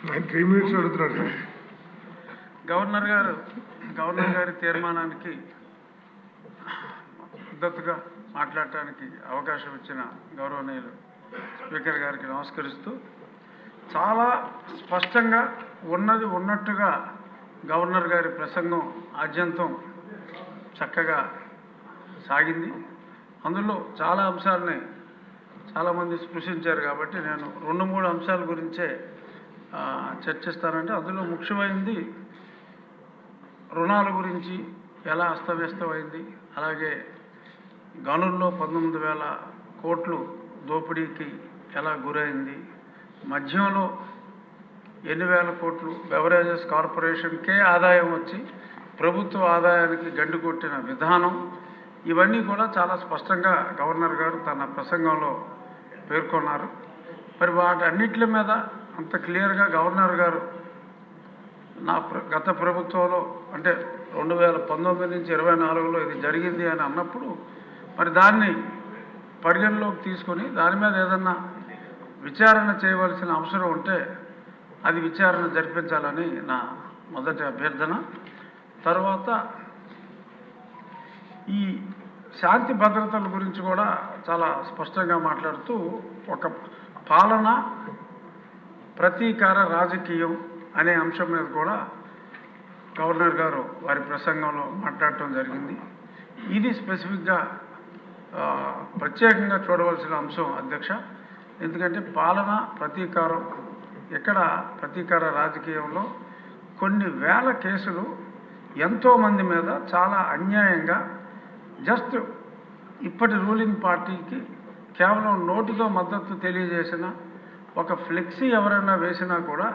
3 minutes అడుగుతున్నాడు sir. Governor గారి తీర్మానానికి మద్దతుగా మాట్లాడటానికి అవకాశం ఇచ్చిన గౌరవనీయులు స్పీకర్ గారికి నమస్కరిస్తూ, చాలా స్పష్టంగా ఉన్నది ఉన్నట్టుగా గవర్నర్ గారి ప్రసంగం ఆద్యంతం చక్కగా సాగింది. అందులో చాలా అంశాలని చాలామంది స్పృశించారు కాబట్టి నేను 2-3 అంశాల గురించే చర్చిస్తానంటే, అందులో ముఖ్యమైనది రుణాల గురించి ఎలా అస్తవ్యస్తమైంది, అలాగే గనుల్లో 19,000 కోట్లు దోపిడీకి ఎలా గురైంది, మద్యంలో ఎన్ని వేల కోట్లు బెవరేజెస్ కార్పొరేషన్కే ఆదాయం వచ్చి ప్రభుత్వ ఆదాయానికి గండి కొట్టిన విధానం, ఇవన్నీ కూడా చాలా స్పష్టంగా గవర్నర్ గారు తన ప్రసంగంలో పేర్కొన్నారు. మరి వాటన్నిటి మీద అంత క్లియర్గా గవర్నర్ గారు గత ప్రభుత్వంలో అంటే 2019 నుంచి 24లో ఇది జరిగింది అని అన్నప్పుడు, మరి దాన్ని పరిగణలోకి తీసుకొని దాని మీద ఏదన్నా విచారణ చేయవలసిన అవసరం ఉంటే అది విచారణ జరిపించాలని నా మొదటి అభ్యర్థన. తర్వాత ఈ శాంతి భద్రతల గురించి కూడా చాలా స్పష్టంగా మాట్లాడుతూ, ఒక పాలన ప్రతీకార రాజకీయం అనే అంశం మీద కూడా గవర్నర్ గారు వారి ప్రసంగంలో మాట్లాడటం జరిగింది. ఇది స్పెసిఫిక్గా ప్రత్యేకంగా చూడవలసిన అంశం అధ్యక్ష. ఎందుకంటే పాలన ప్రతీకారం, ఎక్కడ ప్రతీకార రాజకీయంలో కొన్ని వేల కేసులు ఎంతోమంది మీద చాలా అన్యాయంగా జస్ట్ ఇప్పటి రూలింగ్ పార్టీకి కేవలం నోటితో మద్దతు తెలియజేసిన ఒక ఫ్లెక్సీ ఎవరైనా వేసినా కూడా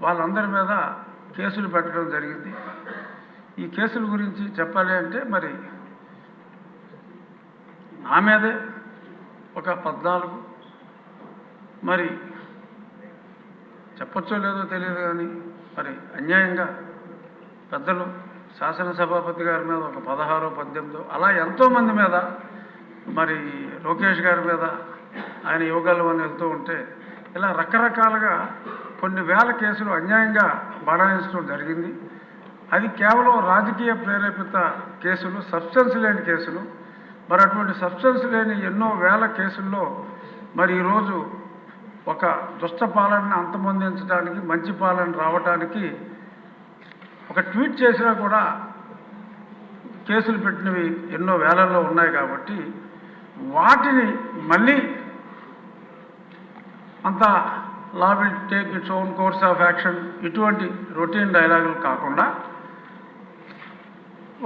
వాళ్ళందరి మీద కేసులు పెట్టడం జరిగింది. ఈ కేసుల గురించి చెప్పాలి అంటే, మరి నా మీదే ఒక 14, మరి చెప్పచ్చో లేదో తెలియదు కానీ మరి అన్యాయంగా పెద్దలు శాసనసభాపతి గారి మీద ఒక 16-18, అలా ఎంతోమంది మీద, మరి లోకేష్ గారి మీద ఆయన యోగాలు అని వెళ్తూ ఉంటే, ఇలా రకరకాలుగా కొన్ని వేల కేసులు అన్యాయంగా బడాయించడం జరిగింది. అది కేవలం రాజకీయ ప్రేరేపిత కేసులు, సబ్స్టెన్స్ లేని కేసులు. మరి అటువంటి సబ్స్టెన్స్ లేని ఎన్నో వేల కేసుల్లో మరి ఈరోజు ఒక దుష్ట పాలనను అంతమొందించడానికి, మంచి పాలన రావడానికి ఒక ట్వీట్ చేసినా కూడా కేసులు పెట్టినవి ఎన్నో వేలల్లో ఉన్నాయి. కాబట్టి వాటిని మళ్ళీ అంత law will take its own course of action, ఇటువంటి రొటీన్ డైలాగులు కాకుండా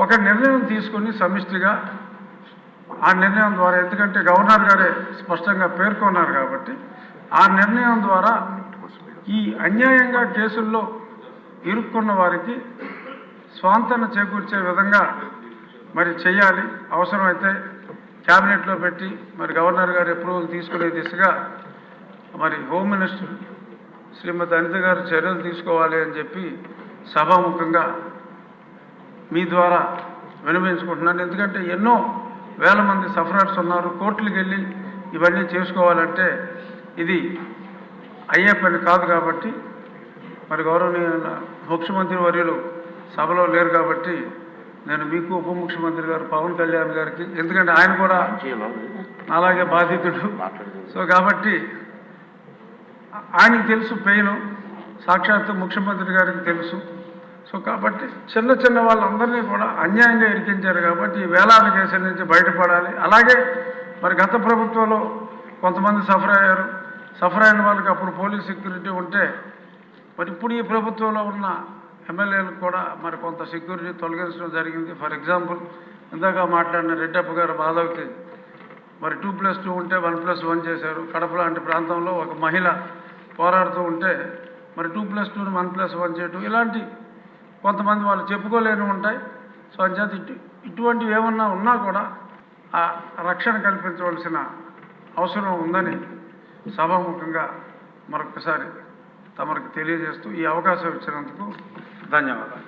ఒక నిర్ణయం తీసుకుని సమిష్టిగా ఆ నిర్ణయం ద్వారా, ఎందుకంటే గవర్నర్ గారే స్పష్టంగా పేర్కొన్నారు కాబట్టి ఆ నిర్ణయం ద్వారా ఈ అన్యాయంగా కేసుల్లో ఇరుక్కున్న వారికి స్వాంతన చేకూర్చే విధంగా మరి చేయాలి. అవసరమైతే క్యాబినెట్లో పెట్టి మరి గవర్నర్ గారు అప్రూవల్ తీసుకునే దిశగా మరి హోమ్ మినిస్టర్ శ్రీమతి అనిత గారు చర్యలు తీసుకోవాలి అని చెప్పి సభాముఖంగా మీ ద్వారా విన్నవించుకుంటున్నాను. ఎందుకంటే ఎన్నో వేల మంది సఫరర్స్ ఉన్నారు. కోర్టులకు వెళ్ళి ఇవన్నీ చేసుకోవాలంటే ఇది అయ్యే పని కాదు. కాబట్టి మరి గౌరవనీయ ముఖ్యమంత్రి వర్యులు సభలో లేరు కాబట్టి నేను మీకు ఉప ముఖ్యమంత్రి గారు పవన్ కళ్యాణ్ గారికి, ఎందుకంటే ఆయన కూడా అలాగే బాధితుడు, సో కాబట్టి ఆయనకి తెలుసు పెయిన్, సాక్షాత్తు ముఖ్యమంత్రి గారికి తెలుసు. సో కాబట్టి చిన్న చిన్న వాళ్ళందరినీ కూడా అన్యాయంగా ఇరికించారు. కాబట్టి ఈ వేలాది కేసుల నుంచి బయటపడాలి. అలాగే మరి గత ప్రభుత్వంలో కొంతమంది సఫర్ అయిన వాళ్ళకి అప్పుడు పోలీస్ సెక్యూరిటీ ఉంటే, మరి ఇప్పుడు ఈ ప్రభుత్వంలో ఉన్న ఎమ్మెల్యేలకు కూడా మరి కొంత సెక్యూరిటీ తొలగించడం జరిగింది. ఫర్ ఎగ్జాంపుల్ ఇందాక మాట్లాడిన రెడ్డప్ప గారు మాధవ్కి మరి 2+2 ఉంటే 1+1 చేశారు. కడప లాంటి ప్రాంతంలో ఒక మహిళ పోరాడుతూ ఉంటే మరి 2+2ని 1+1 చేయటం, ఇలాంటి కొంతమంది వాళ్ళు చెప్పుకోలేని ఉంటాయి. సో అంచేత ఇటువంటివి ఏమన్నా ఉన్నా కూడా ఆ రక్షణ కల్పించవలసిన అవసరం ఉందని సభాముఖంగా మరొకసారి తమరికి తెలియజేస్తూ ఈ అవకాశం ఇచ్చినందుకు ధన్యవాదాలు.